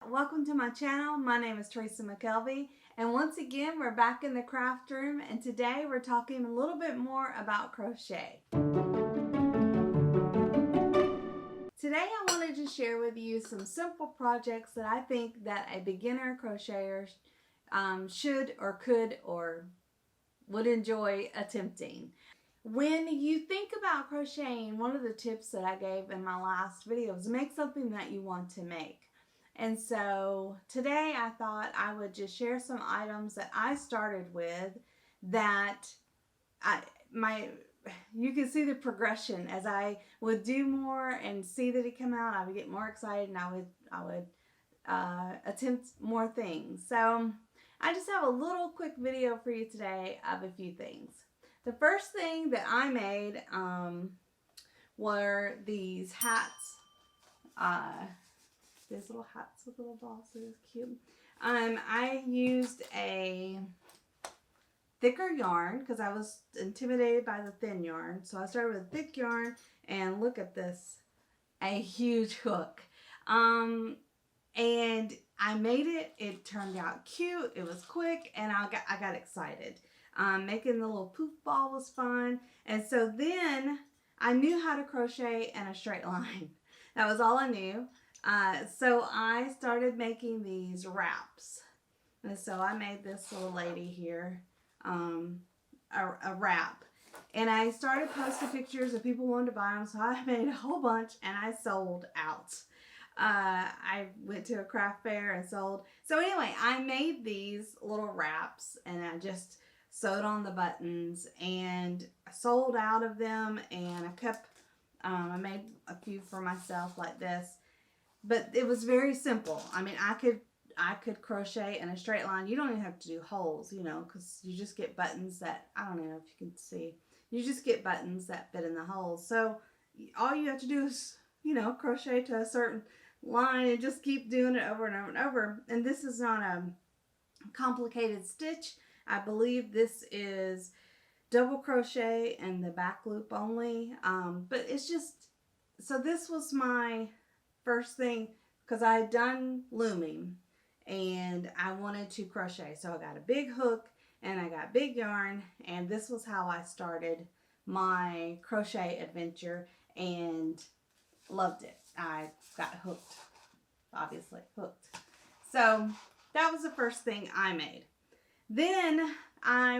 welcome to my channel. My name is Teresa McKelvey, and once again we're back in the craft room, and today we're talking a little bit more about crochet. Today I wanted to share with you some simple projects that I think that a beginner crocheter should or could or would enjoy attempting. When you think about crocheting, one of the tips that I gave in my last video is make something that you want to make. And so today I thought I would just share some items that I started with that you can see the progression as I would do more and see that it come out. I would get more excited and I would attempt more things. So I just have a little quick video for you today of a few things. The first thing that I made were these hats. These little hats with little bosses, cute. I used a thicker yarn because I was intimidated by the thin yarn. So I started with thick yarn, and look at this, a huge hook. And I made it. It turned out cute. It was quick, and I got excited. Making the little poof ball was fun. And so then I knew how to crochet in a straight line. That was all I knew. So I started making these wraps. And so I made this little lady here, a wrap. And I started posting pictures and people wanted to buy them. So I made a whole bunch and I sold out. I went to a craft fair and sold. So anyway, I made these little wraps and I just sewed on the buttons and I sold out of them, and I kept I made a few for myself like this, but it was very simple. I mean, I could crochet in a straight line. You don't even have to do holes, you know, because you just get buttons that, I don't know if you can see, you just get buttons that fit in the holes. So all you have to do is, you know, crochet to a certain line and just keep doing it over and over and over. And this is not a complicated stitch. I believe this is double crochet and the back loop only, but it's just, so this was my first thing because I had done looming and I wanted to crochet. So I got a big hook and I got big yarn, and this was how I started my crochet adventure and loved it. I got hooked, obviously hooked. So that was the first thing I made. Then I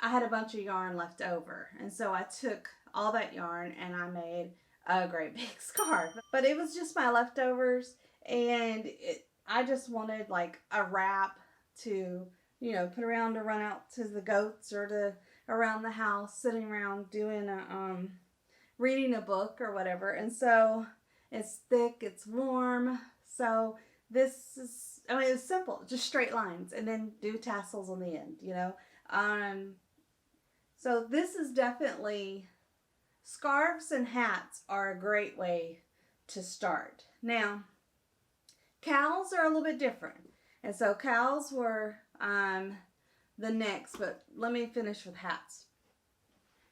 had a bunch of yarn left over, and so I took all that yarn and I made a great big scarf. But it was just my leftovers, and I just wanted like a wrap to, you know, put around to run out to the goats or to around the house, sitting around doing reading a book or whatever. And so it's thick, it's warm, so this is, I mean, it's simple, just straight lines, and then do tassels on the end, you know. So this is definitely, scarves and hats are a great way to start. Now, cowls are a little bit different, and so cowls were the next, but let me finish with hats.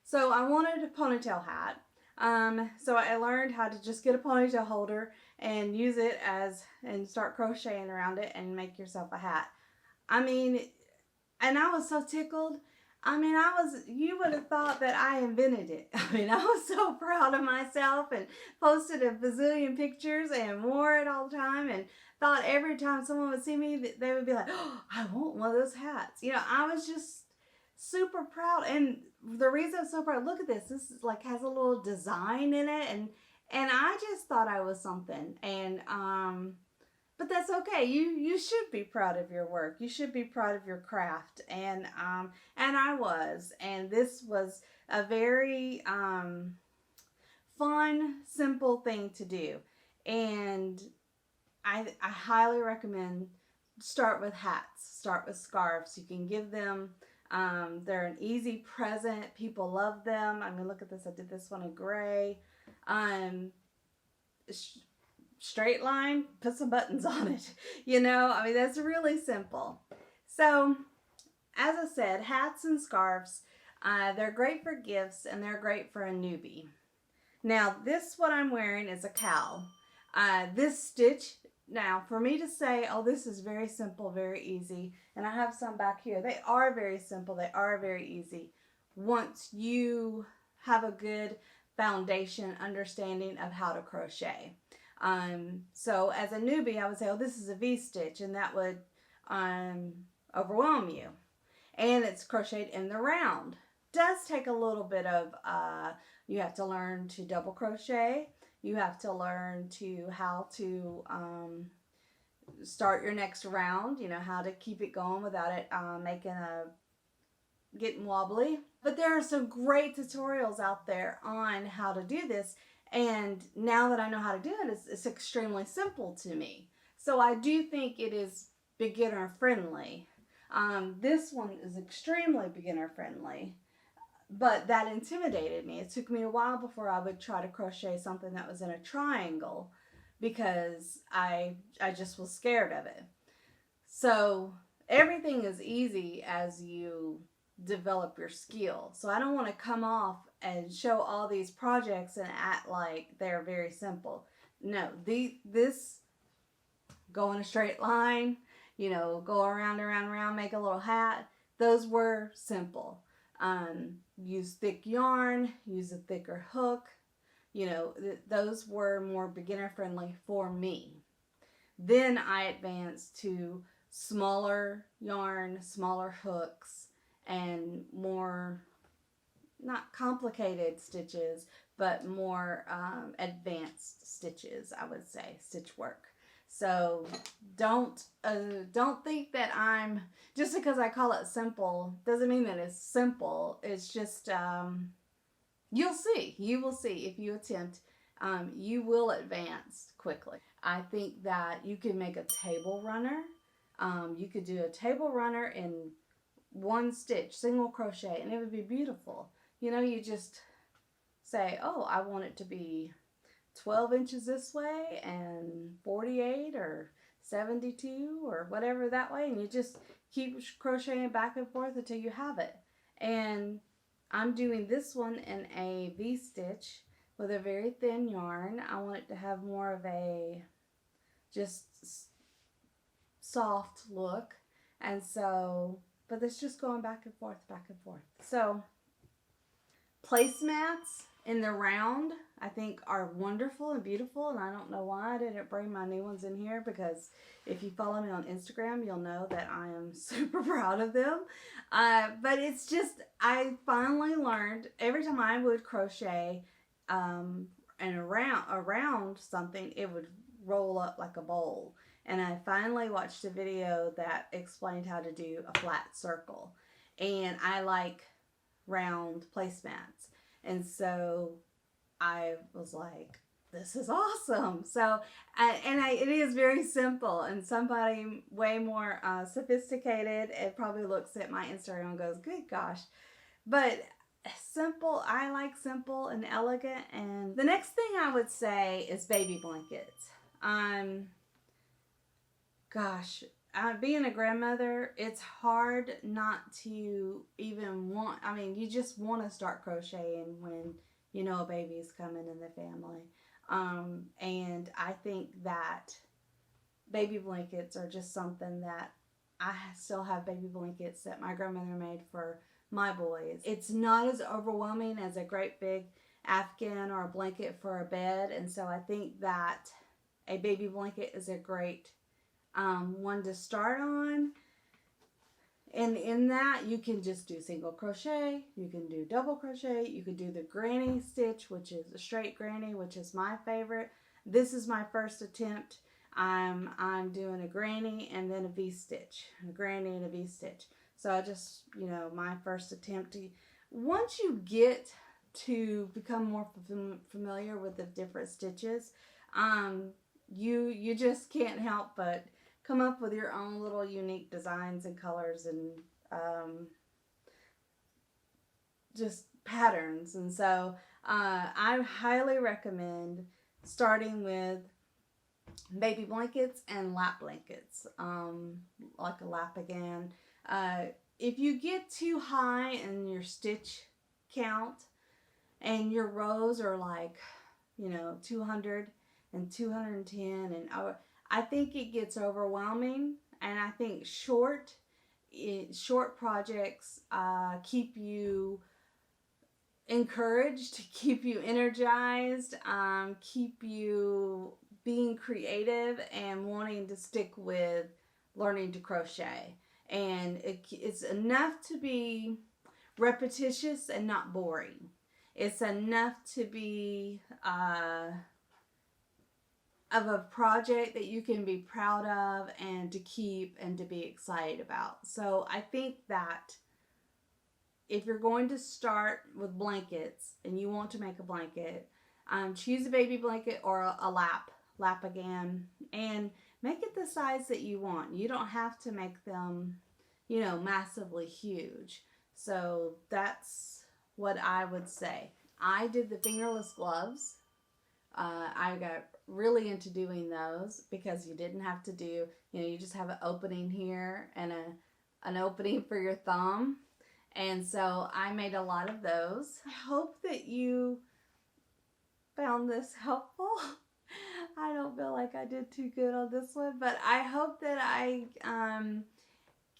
So I wanted a ponytail hat. So I learned how to just get a ponytail holder and use it and start crocheting around it and make yourself a hat. I mean, and I was so tickled. I mean, you would have thought that I invented it. I mean, I was so proud of myself and posted a bazillion pictures and wore it all the time, and thought every time someone would see me, they would be like, oh, I want one of those hats. You know, I was just super proud. And the reason I'm so proud, look at this. This is like has a little design in it, and I just thought I was something. And but that's okay. You should be proud of your work. You should be proud of your craft. And I was. And this was a very fun, simple thing to do. And I highly recommend start with hats. Start with scarves. You can give them, they're an easy present. People love them. I mean, look at this. I did this one in gray. Straight line, put some buttons on it. You know, I mean, that's really simple. So, as I said, hats and scarves, they're great for gifts and they're great for a newbie. Now, this, what I'm wearing is a cowl. This stitch Now, for me to say, oh, this is very simple, very easy, and I have some back here, they are very simple, they are very easy. Once you have a good foundation understanding of how to crochet. So as a newbie, I would say, oh, this is a V-stitch, and that would overwhelm you. And it's crocheted in the round. Does take a little bit of, you have to learn to double crochet. You have to learn how to start your next round, you know, how to keep it going without it getting wobbly. But there are some great tutorials out there on how to do this. And now that I know how to do it, it's extremely simple to me. So I do think it is beginner friendly. This one is extremely beginner friendly, but that intimidated me. It took me a while before I would try to crochet something that was in a triangle because I just was scared of it. So everything is easy as you develop your skill. So I don't want to come off and show all these projects and act like they're very simple. No, this go in a straight line, you know, go around, make a little hat. Those were simple. Use thick yarn, use a thicker hook. You know, those were more beginner friendly for me. Then I advanced to smaller yarn, smaller hooks, and more, not complicated stitches, but more advanced stitches, I would say, stitch work. So don't think that I'm, just because I call it simple doesn't mean that it's simple. It's just you will see if you attempt. You will advance quickly. I think that you can make a table runner. You could do a table runner in one stitch, single crochet, and it would be beautiful. You know, you just say, oh, I want it to be 12 inches this way and 48 or 72 or whatever that way, and you just keep crocheting back and forth until you have it. And I'm doing this one in a V-stitch with a very thin yarn. I want it to have more of a just soft look, and so, but it's just going back and forth, back and forth. So placemats in the round, I think, are wonderful and beautiful, and I don't know why I didn't bring my new ones in here, because if you follow me on Instagram, you'll know that I am super proud of them. But it's just, I finally learned, every time I would crochet and around something, it would roll up like a bowl. And I finally watched a video that explained how to do a flat circle. And I like round placemats. And so I was like, this is awesome. So, it is very simple, and somebody way more sophisticated, it probably looks at my Instagram and goes, good gosh. But simple, I like simple and elegant. And the next thing I would say is baby blankets. Gosh, being a grandmother, it's hard not to even want, I mean, you just want to start crocheting when you know a baby's coming in the family. And I think that baby blankets are just something that I still have baby blankets that my grandmother made for my boys. It's not as overwhelming as a great big Afghan or a blanket for a bed. And so I think that a baby blanket is a great one to start on. And in that, you can just do single crochet, you can do double crochet, you can do the granny stitch, which is a straight granny, which is my favorite. This is my first attempt. I'm doing a granny and then a V-stitch, a granny and a V-stitch. So I just, you know, my first attempt. Once you get to become more familiar with the different stitches, you just can't help but come up with your own little unique designs and colors and just patterns. And so I highly recommend starting with baby blankets and lap blankets, like a lap again. If you get too high in your stitch count and your rows are like, you know, 200 and 210, and I think it gets overwhelming, and I think short projects keep you encouraged, keep you energized, keep you being creative and wanting to stick with learning to crochet. And it's enough to be repetitious and not boring. It's enough to be of a project that you can be proud of and to keep and to be excited about. So I think that if you're going to start with blankets and you want to make a blanket, choose a baby blanket or a lap again, and make it the size that you want. You don't have to make them, massively huge. So that's what I would say. I did the fingerless gloves. I got really into doing those because you didn't have to do, you just have an opening here and an opening for your thumb. And so I made a lot of those. I hope that you found this helpful. I don't feel like I did too good on this one, but I hope that I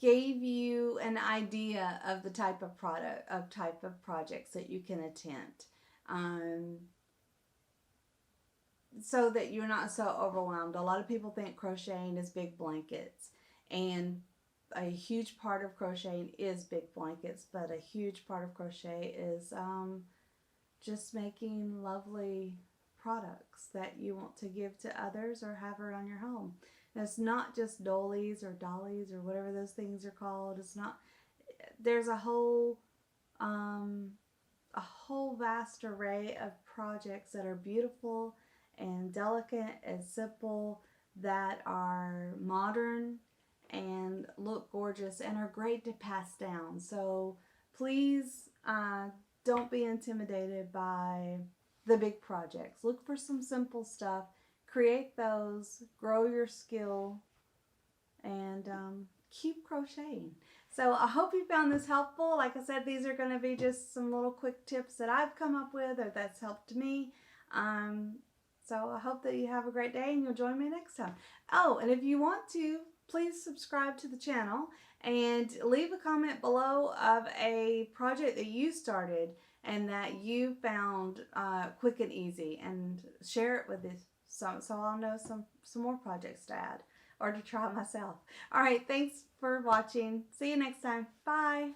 gave you an idea of the type of projects that you can attempt. So that you're not so overwhelmed. A lot of people think crocheting is big blankets, and a huge part of crocheting is big blankets, but a huge part of crochet is just making lovely products that you want to give to others or have around your home. And it's not just dollies or dollies or whatever those things are called. It's not. There's a whole vast array of projects that are beautiful and delicate and simple, that are modern and look gorgeous and are great to pass down. So please don't be intimidated by the big projects. Look for some simple stuff, create those, grow your skill, and keep crocheting. So I hope you found this helpful. Like I said, these are going to be just some little quick tips that I've come up with or that's helped me. So I hope that you have a great day and you'll join me next time. Oh, and if you want to, please subscribe to the channel and leave a comment below of a project that you started and that you found quick and easy, and share it with us so I'll know some more projects to add or to try myself. All right, thanks for watching. See you next time. Bye.